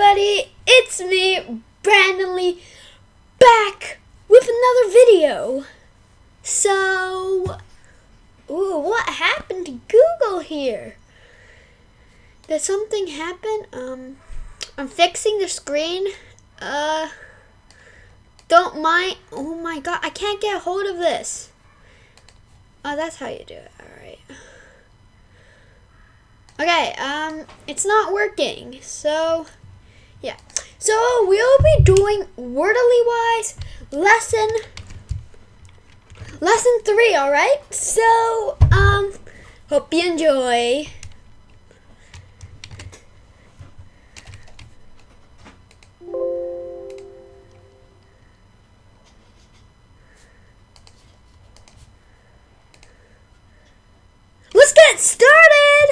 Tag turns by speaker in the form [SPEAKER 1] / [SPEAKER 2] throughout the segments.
[SPEAKER 1] everybody, it's me, Brandon Lee, back with another video. So, what happened to Google here? Did something happen? I'm fixing the screen. Don't mind. Oh my god, I can't get a hold of this. Oh, that's how you do it. Alright. Okay, it's not working, so, yeah. So, we'll be doing Wordly Wise lesson 3, alright? So, hope you enjoy. Let's get started!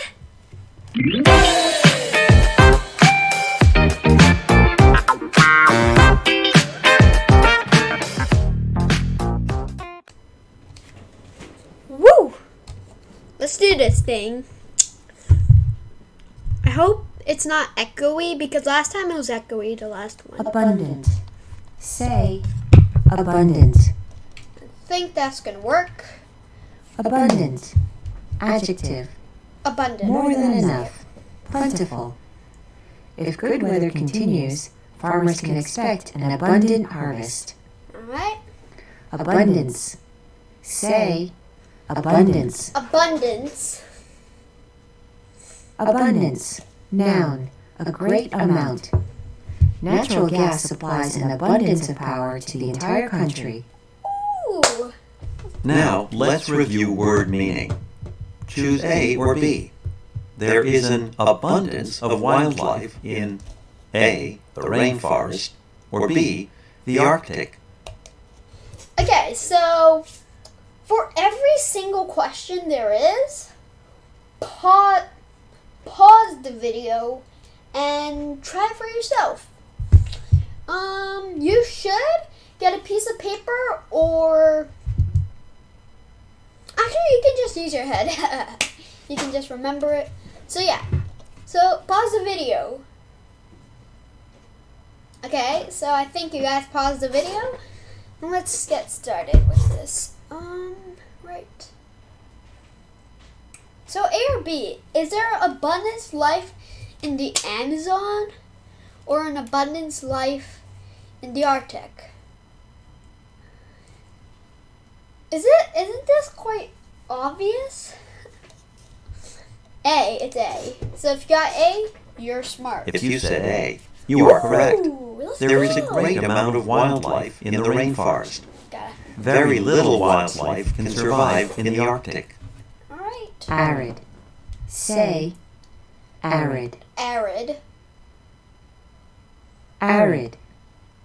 [SPEAKER 1] Woo! Let's do this thing. I hope it's not echoey because last time it was echoey, the last one.
[SPEAKER 2] Abundant. Say abundant.
[SPEAKER 1] I think that's gonna work.
[SPEAKER 2] Abundant. Adjective.
[SPEAKER 1] Abundant.
[SPEAKER 2] More than enough. Plentiful. If good weather continues, farmers can expect an abundant harvest.
[SPEAKER 1] Alright.
[SPEAKER 2] Abundance. Say abundance.
[SPEAKER 1] Abundance.
[SPEAKER 2] Abundance. Noun. A great amount. Natural gas supplies an abundance of power to the entire country.
[SPEAKER 1] Ooh.
[SPEAKER 3] Now, let's review word meaning. Choose A or B. There is an abundance of wildlife in A, the rainforest, or B, the Arctic.
[SPEAKER 1] Okay, so for every single question there is, pause the video and try it for yourself. You should get a piece of paper, or actually you can just use your head. You can just remember it. So yeah, so pause the video. Okay, so I think you guys paused the video. And let's get started with this. Right. So A or B, is there abundance life in the Amazon or an abundance life in the Arctic? Isn't this quite obvious? A, it's A. So if you got A, you're smart.
[SPEAKER 3] If you said A, you are correct.
[SPEAKER 1] Ooh, let's
[SPEAKER 3] There is a
[SPEAKER 1] go.
[SPEAKER 3] great amount of wildlife in the rainforest.
[SPEAKER 1] Got it.
[SPEAKER 3] Very little wildlife can survive in the Arctic.
[SPEAKER 1] All right.
[SPEAKER 2] Arid. Say arid.
[SPEAKER 1] Arid.
[SPEAKER 2] Arid.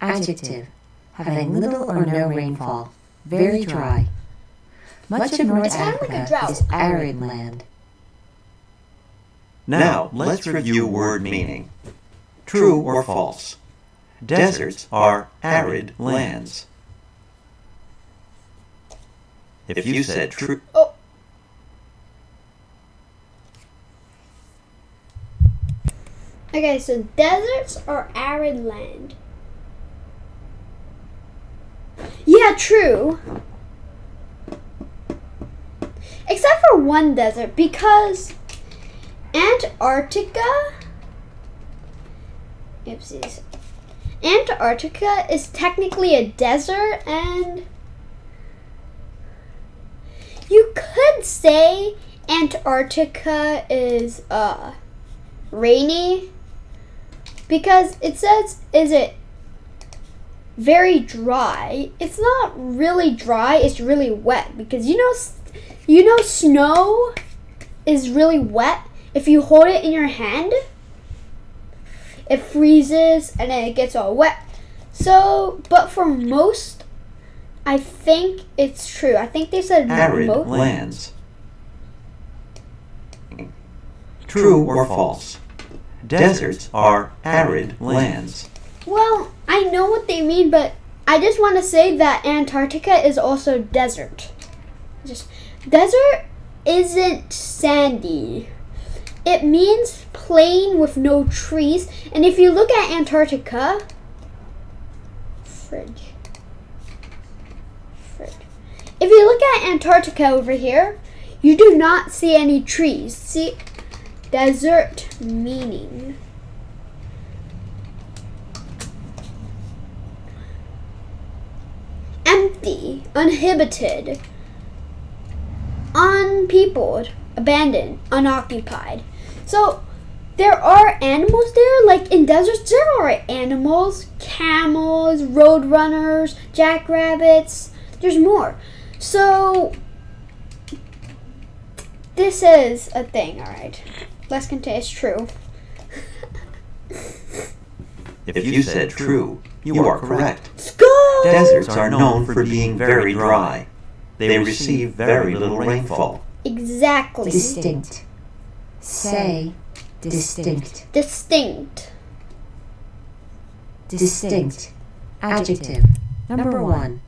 [SPEAKER 2] Adjective. Having little or no rainfall. Very dry. Much of North
[SPEAKER 1] It's kind of like a
[SPEAKER 2] Africa
[SPEAKER 1] drought.
[SPEAKER 2] is arid land.
[SPEAKER 3] Now, let's review word meaning. True or false? Deserts are arid lands. If you said true,
[SPEAKER 1] Oh. Okay, so deserts are arid land. Yeah, true. Except for one desert, because Antarctica is technically a desert, and you could say Antarctica is rainy, because it says, is it very dry? It's not really dry, it's really wet, because you know snow is really wet. If you hold it in your hand, it freezes and then it gets all wet. So, but for most, I think it's true. I think they said
[SPEAKER 3] arid
[SPEAKER 1] most.
[SPEAKER 3] lands. True or false? Deserts are arid lands.
[SPEAKER 1] Well, I know what they mean, but I just want to say that Antarctica is also desert. Desert isn't sandy. it means plain with no trees. And if you look at Antarctica, if you look at Antarctica over here, you do not see any trees. See, desert meaning. Empty, uninhabited, unpeopled, abandoned, unoccupied. So there are animals there, like in deserts there are animals, camels, roadrunners, jackrabbits, there's more. So this is a thing, alright. Let's continue, it's true.
[SPEAKER 3] If you said true, you are correct.
[SPEAKER 1] Let's go!
[SPEAKER 3] Deserts are known for being very dry. They receive very little rainfall.
[SPEAKER 1] Exactly.
[SPEAKER 2] Distinct. Say distinct.
[SPEAKER 1] Distinct.
[SPEAKER 2] Distinct. Adjective. Number 1.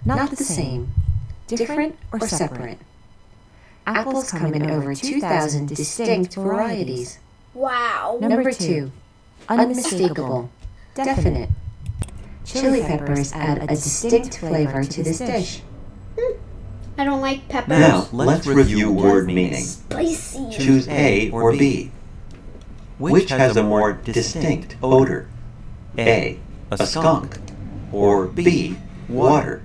[SPEAKER 2] Not the same. Different or separate. Apples come in over 2,000 distinct varieties.
[SPEAKER 1] Wow.
[SPEAKER 2] Number 2. Unmistakable. Definite. Chili peppers add a distinct flavor to this dish.
[SPEAKER 1] I don't like peppers.
[SPEAKER 3] Now, let's review word meaning.
[SPEAKER 1] Spicy.
[SPEAKER 3] Choose A or B. Which has a more distinct odor? A, a skunk, or B, water?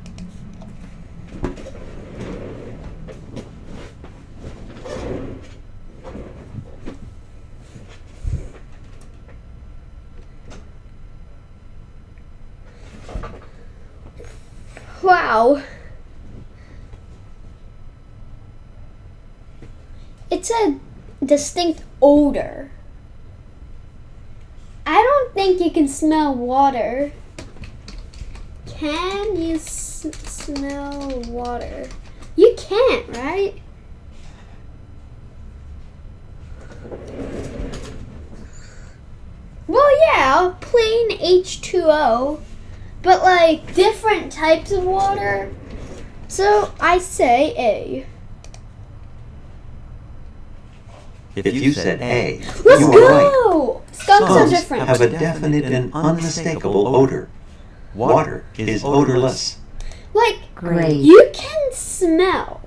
[SPEAKER 1] Wow. It's a distinct odor. I don't think you can smell water. Can you smell water? You can't, right? Well, yeah, plain H2O, but like different types of water. So I say A.
[SPEAKER 3] If you said A,
[SPEAKER 1] Let's
[SPEAKER 3] you are right.
[SPEAKER 1] go! Skunks are
[SPEAKER 3] Skunks
[SPEAKER 1] different.
[SPEAKER 3] have a definite and unmistakable odor. Water is odorless.
[SPEAKER 1] Like,
[SPEAKER 2] Great.
[SPEAKER 1] you can smell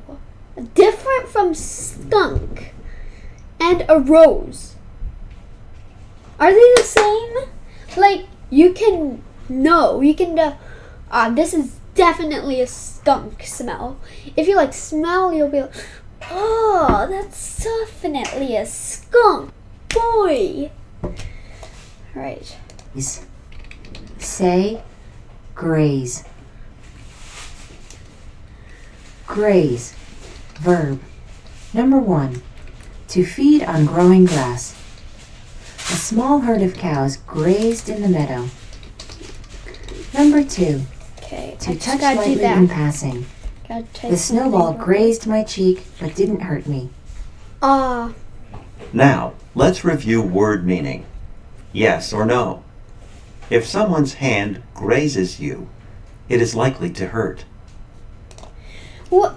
[SPEAKER 1] different from skunk and a rose. Are they the same? Like, you can know. You can this is definitely a skunk smell. If you like smell, you'll be like, oh, that's definitely a skunk. Boy. Right.
[SPEAKER 2] Say graze. Graze. Verb. Number 1. To feed on growing grass. A small herd of cows grazed in the meadow. Number 2.
[SPEAKER 1] Okay.
[SPEAKER 2] To
[SPEAKER 1] I just
[SPEAKER 2] touch
[SPEAKER 1] gotta do
[SPEAKER 2] lightly
[SPEAKER 1] that.
[SPEAKER 2] in passing.
[SPEAKER 1] Gotta type
[SPEAKER 2] The snowball
[SPEAKER 1] something.
[SPEAKER 2] grazed my cheek but didn't hurt me.
[SPEAKER 3] Now, let's review word meaning. Yes or no. If someone's hand grazes you, it is likely to hurt.
[SPEAKER 1] Well,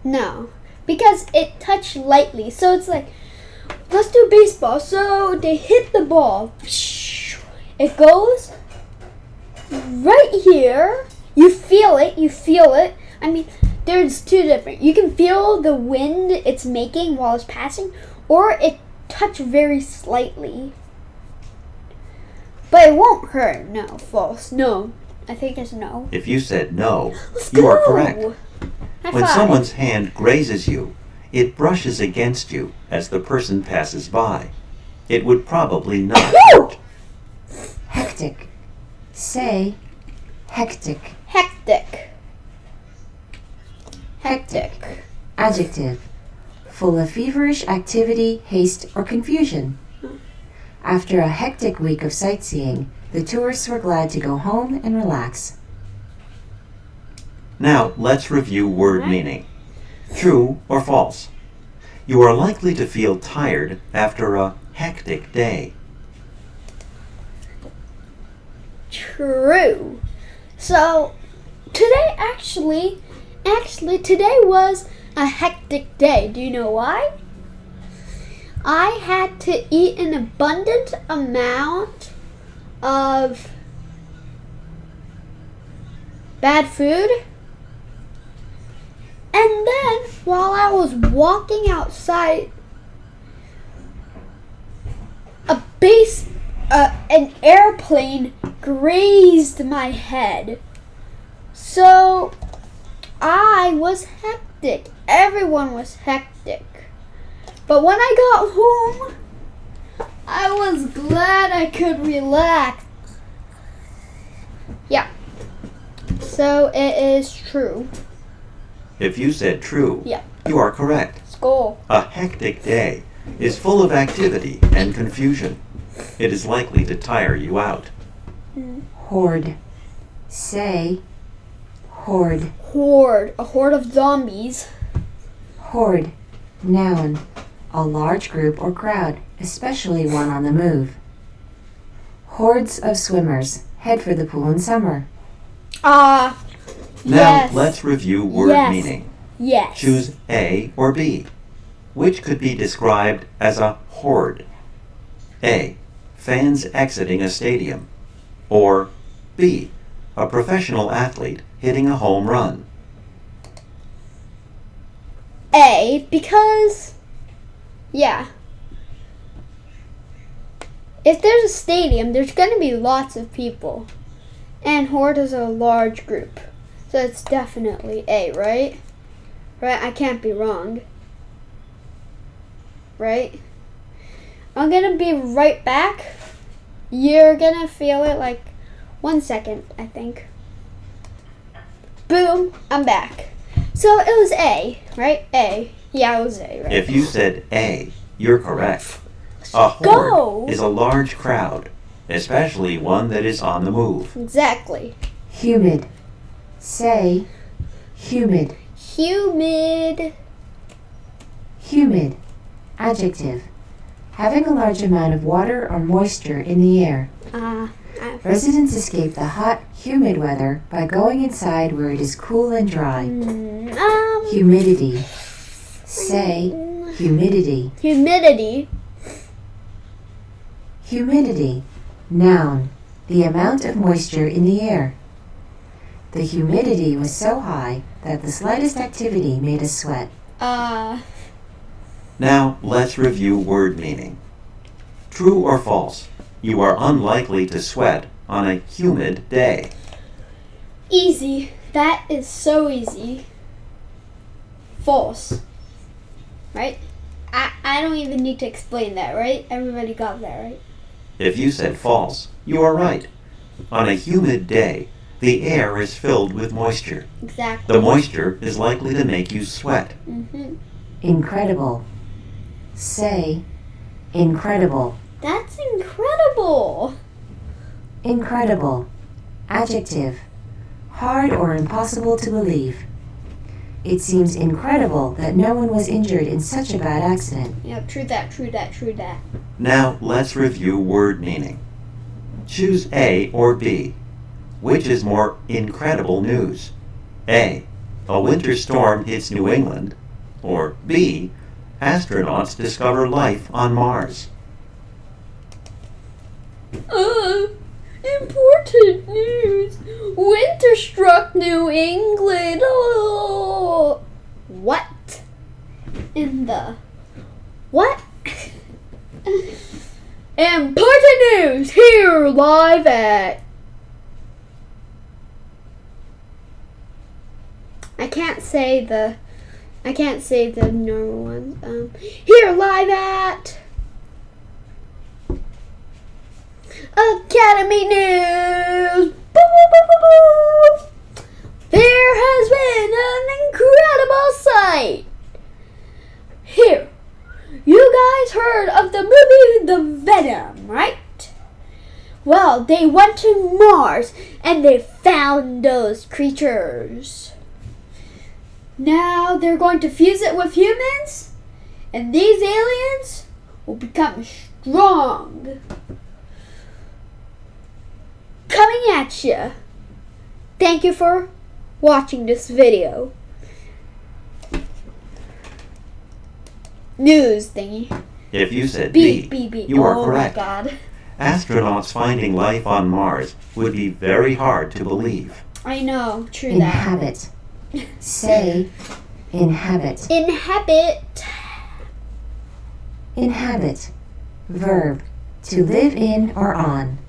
[SPEAKER 1] no, because it touched lightly. So it's like, let's do baseball. So they hit the ball. It goes right here. You feel it. I mean, there's two different. You can feel the wind it's making while it's passing, or it touched very slightly. But it won't hurt. No, false. No, I think it's no.
[SPEAKER 3] If you said no,
[SPEAKER 1] Let's
[SPEAKER 3] you are
[SPEAKER 1] go.
[SPEAKER 3] correct.
[SPEAKER 1] High
[SPEAKER 3] When
[SPEAKER 1] five.
[SPEAKER 3] someone's hand grazes you, it brushes against you as the person passes by. It would probably not hurt.
[SPEAKER 2] Hectic. Say hectic.
[SPEAKER 1] Hectic. Hectic.
[SPEAKER 2] Adjective. Full of feverish activity, haste, or confusion. After a hectic week of sightseeing, the tourists were glad to go home and relax.
[SPEAKER 3] Now, let's review word
[SPEAKER 1] Alright.
[SPEAKER 3] meaning. True or false? You are likely to feel tired after a hectic day.
[SPEAKER 1] True. So today today was a hectic day. Do you know why? I had to eat an abundant amount of bad food. And then, while I was walking outside, an airplane grazed my head. So, I was hectic. Everyone was hectic. But when I got home, I was glad I could relax. Yeah. So, it is true.
[SPEAKER 3] If you said true,
[SPEAKER 1] Yeah.
[SPEAKER 3] you are correct.
[SPEAKER 1] Skull.
[SPEAKER 3] A hectic day is full of activity and confusion. It is likely to tire you out.
[SPEAKER 2] Horde. Say horde.
[SPEAKER 1] Horde. A horde of zombies.
[SPEAKER 2] Horde. Noun. A large group or crowd, especially one on the move. Hordes of swimmers head for the pool in summer.
[SPEAKER 3] Now
[SPEAKER 1] Yes.
[SPEAKER 3] let's review word
[SPEAKER 1] Yes.
[SPEAKER 3] meaning.
[SPEAKER 1] Yes.
[SPEAKER 3] Choose A or B. Which could be described as a horde? A. Fans exiting a stadium. Or B. A professional athlete hitting a home run.
[SPEAKER 1] A, because, yeah. If there's a stadium, there's going to be lots of people. And horde is a large group. So it's definitely A, right? Right? I can't be wrong. Right? I'm going to be right back. You're going to feel it like 1 second, I think. Boom, I'm back. So it was A, right? A. Yeah, it was A, right?
[SPEAKER 3] If you said A, you're correct. A
[SPEAKER 1] Go!
[SPEAKER 3] horde is a large crowd, especially one that is on the move.
[SPEAKER 1] Exactly.
[SPEAKER 2] Humid. Say humid.
[SPEAKER 1] Humid.
[SPEAKER 2] Humid. Adjective. Having a large amount of water or moisture in the air. Residents escape the hot, humid weather by going inside where it is cool and dry. Humidity. Say humidity.
[SPEAKER 1] Humidity.
[SPEAKER 2] Humidity. Noun. The amount of moisture in the air. The humidity was so high that the slightest activity made us sweat.
[SPEAKER 3] Now let's review word meaning. True or false? You are unlikely to sweat on a humid day.
[SPEAKER 1] Easy. That is so easy. False. Right? I don't even need to explain that, right? Everybody got that, right?
[SPEAKER 3] If you said false, you are right. On a humid day, the air is filled with moisture.
[SPEAKER 1] Exactly.
[SPEAKER 3] The moisture is likely to make you sweat.
[SPEAKER 2] Incredible. Say incredible.
[SPEAKER 1] That's incredible.
[SPEAKER 2] Incredible. Adjective. Hard or impossible to believe. It seems incredible that no one was injured in such a bad accident.
[SPEAKER 1] Yeah, true that, true that, true that.
[SPEAKER 3] Now let's review word meaning. Choose A or B. Which is more incredible news? A. A winter storm hits New England. Or B. Astronauts discover life on Mars.
[SPEAKER 1] Important news. Winter struck New England. Oh. What? In the... What? Important news here live at... I can't say the normal ones. Here live at... Academy News! Boo, boo, boo, boo, boo. There has been an incredible sight! Here, you guys heard of the movie The Venom, right? Well, they went to Mars and they found those creatures. Now they're going to fuse it with humans, and these aliens will become strong. Coming at you. Thank you for watching this video. News thingy.
[SPEAKER 3] If you said
[SPEAKER 1] B.
[SPEAKER 3] B, you are
[SPEAKER 1] oh
[SPEAKER 3] correct.
[SPEAKER 1] my god.
[SPEAKER 3] Astronauts finding life on Mars would be very hard to believe.
[SPEAKER 1] I know, true
[SPEAKER 2] Inhabit. Say, inhabit.
[SPEAKER 1] that. Inhabit.
[SPEAKER 2] Inhabit. Verb. To live in or on.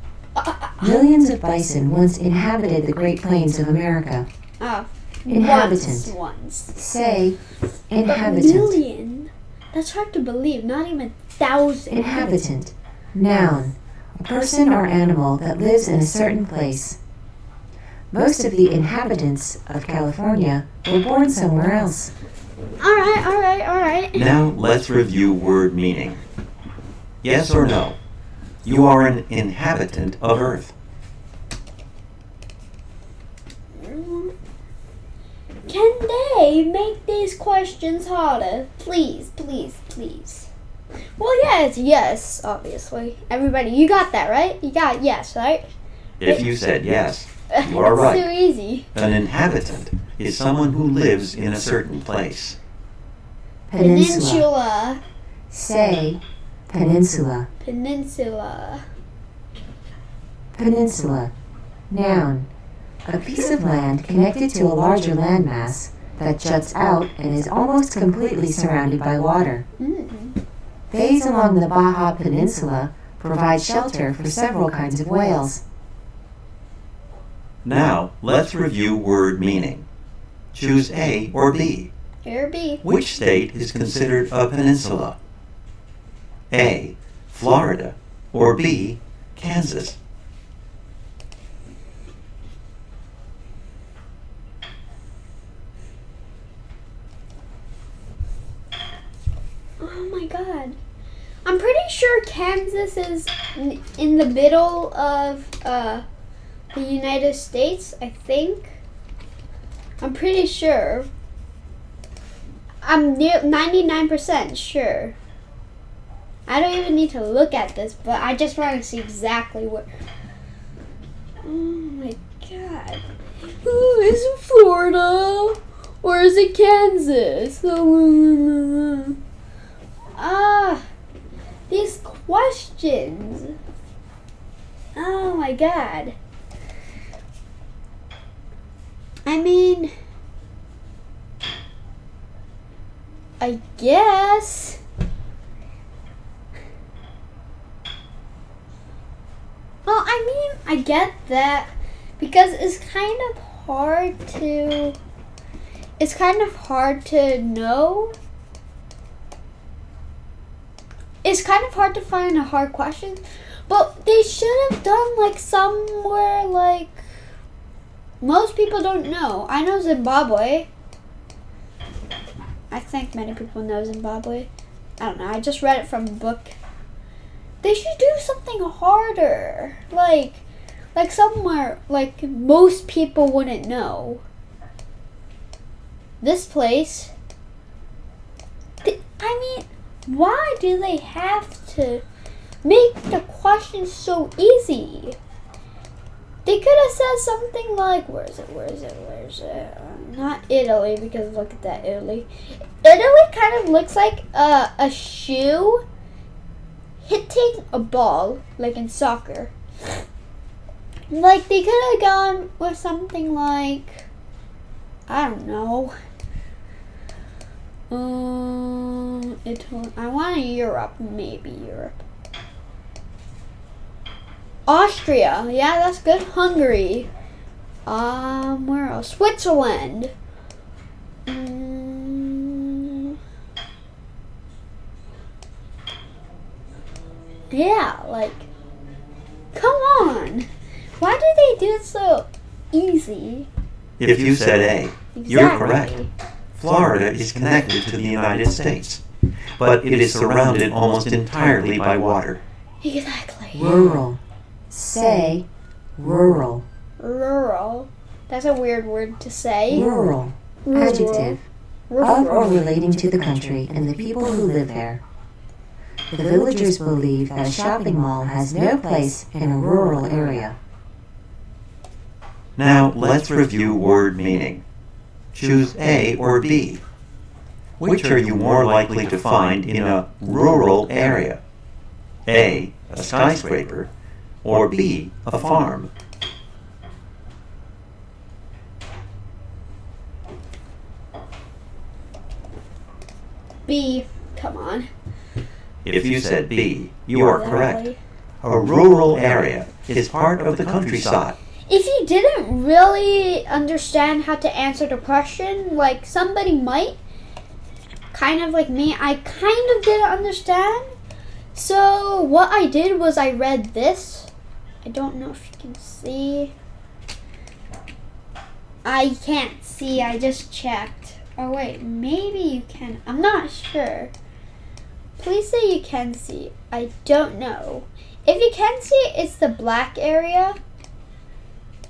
[SPEAKER 2] Millions of bison once inhabited the Great Plains of America.
[SPEAKER 1] Oh.
[SPEAKER 2] Inhabitant.
[SPEAKER 1] Once.
[SPEAKER 2] Say,
[SPEAKER 1] But
[SPEAKER 2] inhabitant.
[SPEAKER 1] million? That's hard to believe. Not even thousand.
[SPEAKER 2] Inhabitant. Noun. A person or animal that lives in a certain place. Most of the inhabitants of California were born somewhere else.
[SPEAKER 1] Alright.
[SPEAKER 3] Now let's review word meaning. Yes or no? You are an inhabitant of Earth.
[SPEAKER 1] Can they make these questions harder? Please. Well, yeah, it's yes, obviously. Everybody, you got that, right? You got yes, right?
[SPEAKER 3] If you said yes, you are right.
[SPEAKER 1] It's too easy.
[SPEAKER 3] An inhabitant is someone who lives in a certain place.
[SPEAKER 2] Peninsula. Say, peninsula.
[SPEAKER 1] Peninsula.
[SPEAKER 2] Peninsula. Noun. A piece of land connected to a larger landmass that juts out and is almost completely surrounded by water. Bays along the Baja Peninsula provide shelter for several kinds of whales.
[SPEAKER 3] Now let's review word meaning. Choose A or B.
[SPEAKER 1] Here B.
[SPEAKER 3] Which state is considered a peninsula? A. Florida or B. Kansas?
[SPEAKER 1] Oh my god. I'm pretty sure Kansas is in the middle of the United States, I think. I'm pretty sure. I'm 99% sure. I don't even need to look at this, but I just want to see exactly where. Oh my god. Oh, is it Florida? Or is it Kansas? These questions. Oh my god. I mean, I guess. Well, I mean, I get that because it's kind of hard to know. It's kind of hard to find a hard question, but they should have done like somewhere like most people don't know. I know Zimbabwe. I think many people know Zimbabwe. I don't know. I just read it from a book. They should do something harder, like somewhere like most people wouldn't know. This place. I mean, why do they have to make the question so easy? They could have said something like, where is it? Not Italy, because look at that, Italy. Italy kind of looks like a shoe hitting a ball, like in soccer. Like, they could have gone with something like, I don't know. Italy. I want Europe, maybe Europe. Austria, yeah, that's good. Hungary. Where else? Switzerland. Yeah, like, come on. Why do they do it so easy?
[SPEAKER 3] If you said A, you're
[SPEAKER 1] Exactly.
[SPEAKER 3] correct. Florida is connected to the United States, but it is surrounded almost entirely by water.
[SPEAKER 1] Exactly.
[SPEAKER 2] Rural. Say, rural.
[SPEAKER 1] Rural. That's a weird word to say.
[SPEAKER 2] Rural.
[SPEAKER 1] Rural.
[SPEAKER 2] Adjective. Of or relating to the country and the people who live there. The villagers believe that a shopping mall has no place in a rural area.
[SPEAKER 3] Now let's review word meaning. Choose A or B. Which are you more likely to find in a rural area? A skyscraper, or B, a farm?
[SPEAKER 1] B. Come on.
[SPEAKER 3] If you said B, you are correct. A rural area is part of the countryside.
[SPEAKER 1] If you didn't really understand how to answer the question, like somebody might, kind of like me, I kind of didn't understand. So what I did was I read this. I don't know if you can see. I can't see, I just checked. Oh wait, maybe you can. I'm not sure. Please say you can see. I don't know. If you can see, it's the black area.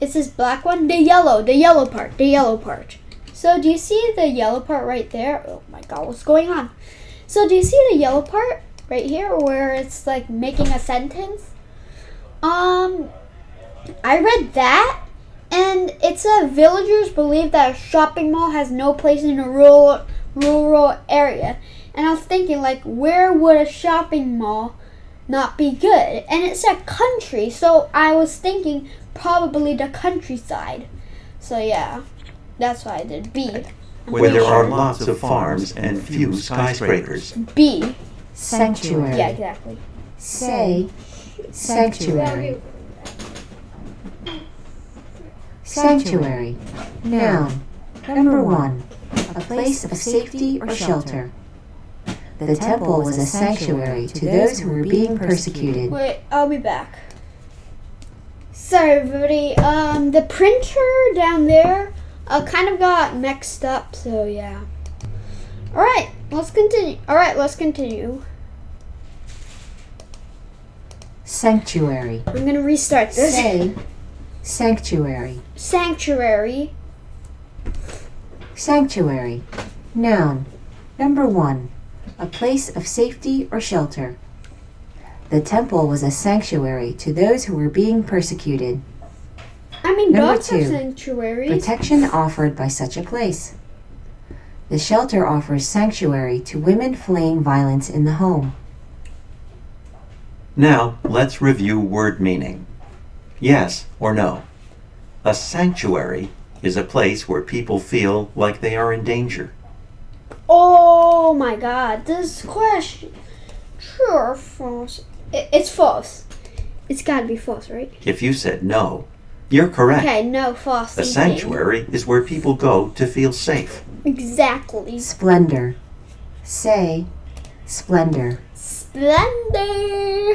[SPEAKER 1] It's this black one. The yellow part. So do you see the yellow part right there? Oh my god, what's going on? So do you see the yellow part right here where it's like making a sentence? I read that, and it said villagers believe that a shopping mall has no place in a rural area. And I was thinking, like, where would a shopping mall not be good? And it said country, so I was thinking probably the countryside. So yeah, that's why I did B.
[SPEAKER 3] Where there are lots of farms and few skyscrapers.
[SPEAKER 1] B.
[SPEAKER 2] Sanctuary.
[SPEAKER 1] Yeah, exactly.
[SPEAKER 2] Say sanctuary. Sanctuary. Noun. Number 1. A place of safety or shelter. The temple was a sanctuary to those who were being persecuted.
[SPEAKER 1] Wait, I'll be back. Sorry, everybody. The printer down there kind of got mixed up, so yeah. Alright, let's continue.
[SPEAKER 2] Sanctuary.
[SPEAKER 1] I'm gonna restart this.
[SPEAKER 2] Say sanctuary.
[SPEAKER 1] Sanctuary.
[SPEAKER 2] Sanctuary. Noun. Number 1. A place of safety or shelter. The temple was a sanctuary to those who were being persecuted.
[SPEAKER 1] I mean,
[SPEAKER 2] Number
[SPEAKER 1] dogs have
[SPEAKER 2] 2.
[SPEAKER 1] sanctuaries.
[SPEAKER 2] Protection offered by such a place. The shelter offers sanctuary to women fleeing violence in the home.
[SPEAKER 3] Now, let's review word meaning. Yes or no? A sanctuary is a place where people feel like they are in danger.
[SPEAKER 1] Oh my god, this question. True or false? It's false. It's gotta be false, right?
[SPEAKER 3] If you said no, you're correct.
[SPEAKER 1] Okay, no, false.
[SPEAKER 3] A sanctuary is where people go to feel safe.
[SPEAKER 1] Exactly.
[SPEAKER 2] Splendor. Say splendor.
[SPEAKER 1] Splendor.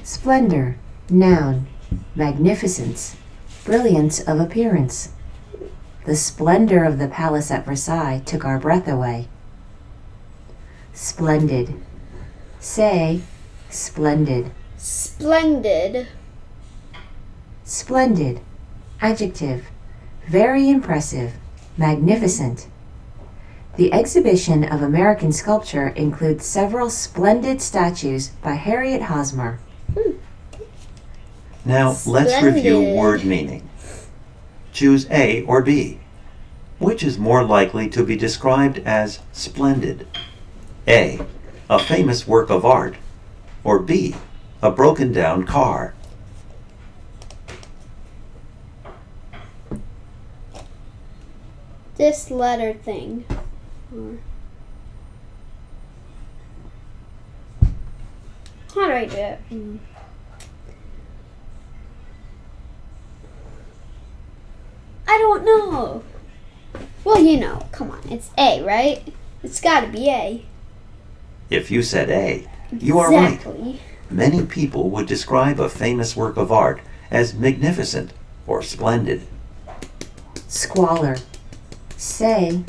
[SPEAKER 2] Splendor. Noun. Magnificence. Brilliance of appearance. The splendor of the palace at Versailles took our breath away. Splendid. Say splendid.
[SPEAKER 1] Splendid.
[SPEAKER 2] Splendid. Adjective. Very impressive. Magnificent. The exhibition of American sculpture includes several splendid statues by Harriet Hosmer.
[SPEAKER 3] Now, let's review
[SPEAKER 1] Splendid.
[SPEAKER 3] word meaning. Choose A or B. Which is more likely to be described as splendid? A. A famous work of art. Or B. A broken down car.
[SPEAKER 1] This letter thing. How do I do it? I don't know. Well, you know, come on, it's A, right? It's gotta be A.
[SPEAKER 3] If you said A, you are right.
[SPEAKER 1] Exactly.
[SPEAKER 3] Many people would describe a famous work of art as magnificent or splendid.
[SPEAKER 2] Squalor. Say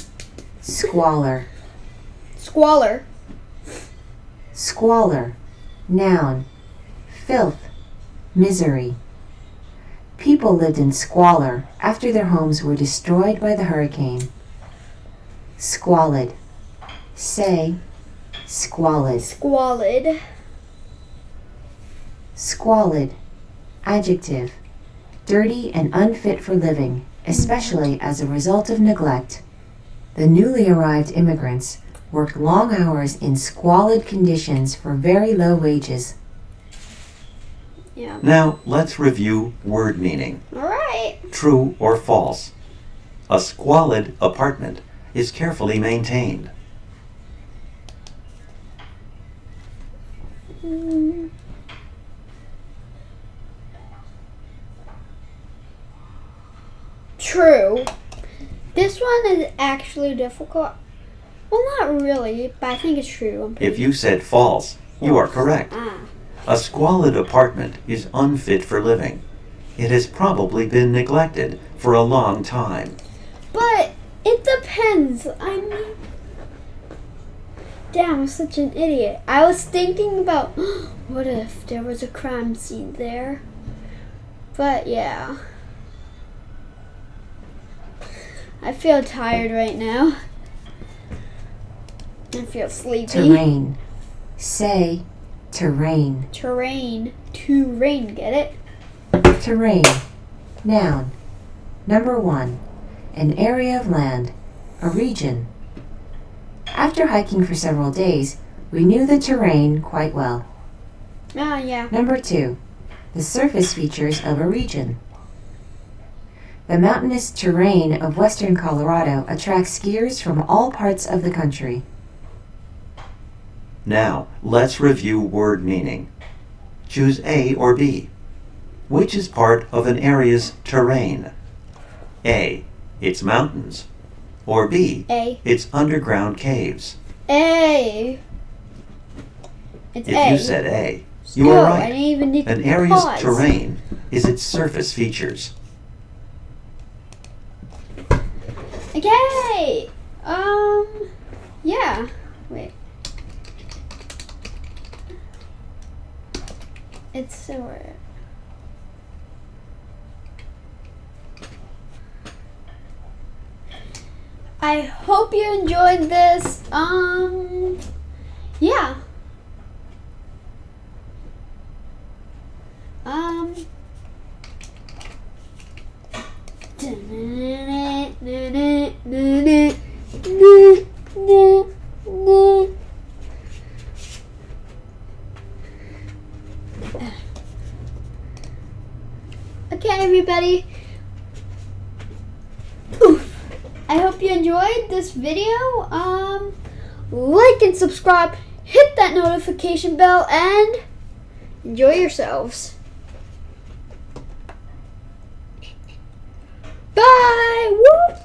[SPEAKER 2] squalor.
[SPEAKER 1] Squalor.
[SPEAKER 2] Squalor. Noun. Filth. Misery. People lived in squalor after their homes were destroyed by the hurricane. Squalid. Say squalid.
[SPEAKER 1] Squalid.
[SPEAKER 2] Squalid. Adjective. Dirty and unfit for living, especially as a result of neglect. The newly arrived immigrants worked long hours in squalid conditions for very low wages.
[SPEAKER 1] Yeah.
[SPEAKER 3] Now, let's review word meaning.
[SPEAKER 1] All right.
[SPEAKER 3] True or false? A squalid apartment is carefully maintained.
[SPEAKER 1] True. This one is actually difficult. Well, not really, but I think it's true.
[SPEAKER 3] If you said false, you are correct. A squalid apartment is unfit for living. It has probably been neglected for a long time.
[SPEAKER 1] But it depends. I mean, damn, I'm such an idiot. I was thinking about what if there was a crime scene there. But yeah. I feel tired right now. I feel sleepy.
[SPEAKER 2] Terrain. Say terrain.
[SPEAKER 1] Terrain. To rain, get it?
[SPEAKER 2] Terrain. Noun. Number 1. An area of land. A region. After hiking for several days, we knew the terrain quite well.
[SPEAKER 1] Ah, yeah.
[SPEAKER 2] Number 2. The surface features of a region. The mountainous terrain of western Colorado attracts skiers from all parts of the country.
[SPEAKER 3] Now, let's review word meaning. Choose A or B. Which is part of an area's terrain? A. Its mountains. Or B.
[SPEAKER 1] A.
[SPEAKER 3] Its underground caves.
[SPEAKER 1] A. It's
[SPEAKER 3] If
[SPEAKER 1] A.
[SPEAKER 3] you said A, you
[SPEAKER 1] No,
[SPEAKER 3] are
[SPEAKER 1] I
[SPEAKER 3] right.
[SPEAKER 1] didn't even need
[SPEAKER 3] An
[SPEAKER 1] to
[SPEAKER 3] area's
[SPEAKER 1] pause.
[SPEAKER 3] terrain is its surface features.
[SPEAKER 1] Okay. Yeah. Wait. It's so. I hope you enjoyed this. Yeah. Okay, everybody. I hope you enjoyed this video. Like and subscribe, hit that notification bell, and enjoy yourselves. Bye! Whoop!